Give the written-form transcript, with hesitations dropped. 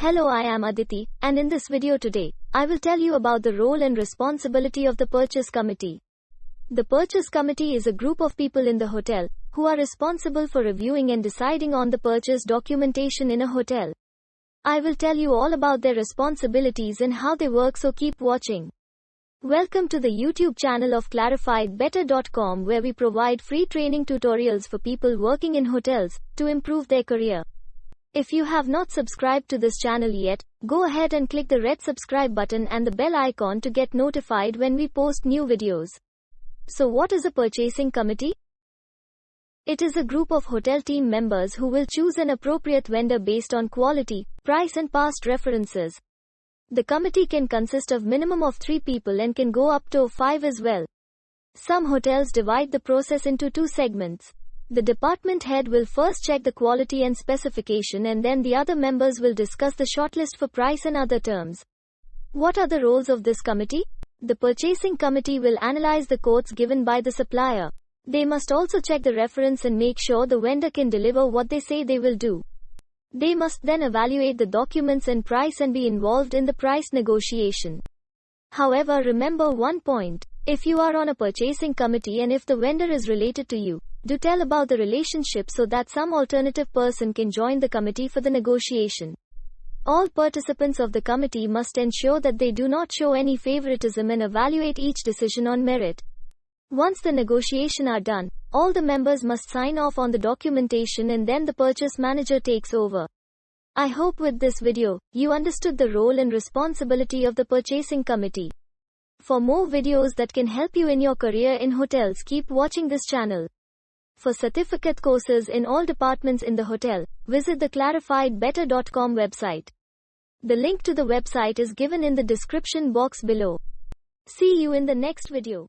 Hello, I am Aditi, and in this video today, I will tell you about the role and responsibility of the Purchase Committee. The Purchase Committee is a group of people in the hotel who are responsible for reviewing and deciding on the purchase documentation in a hotel. I will tell you all about their responsibilities and how they work, so keep watching. Welcome to the YouTube channel of ClarifiedBetter.com, where we provide free training tutorials for people working in hotels to improve their career. If you have not subscribed to this channel yet, go ahead and click the red subscribe button and the bell icon to get notified when we post new videos. So what is a purchasing committee? It is a group of hotel team members who will choose an appropriate vendor based on quality, price and past references. The committee can consist of minimum of 3 people and can go up to 5 as well. Some hotels divide the process into 2 segments. The department head will first check the quality and specification, and then the other members will discuss the shortlist for price and other terms. What are the roles of this committee? The purchasing committee will analyze the quotes given by the supplier. They must also check the reference and make sure the vendor can deliver what they say they will do. They must then evaluate the documents and price and be involved in the price negotiation. However, remember one point. If you are on a purchasing committee and if the vendor is related to you, do tell about the relationship so that some alternative person can join the committee for the negotiation. All participants of the committee must ensure that they do not show any favoritism and evaluate each decision on merit. Once the negotiation are done, all the members must sign off on the documentation and then the purchase manager takes over. I hope with this video, you understood the role and responsibility of the purchasing committee. For more videos that can help you in your career in hotels, keep watching this channel. For certificate courses in all departments in the hotel, visit the ClarifiedBetter.com website. The link to the website is given in the description box below. See you in the next video.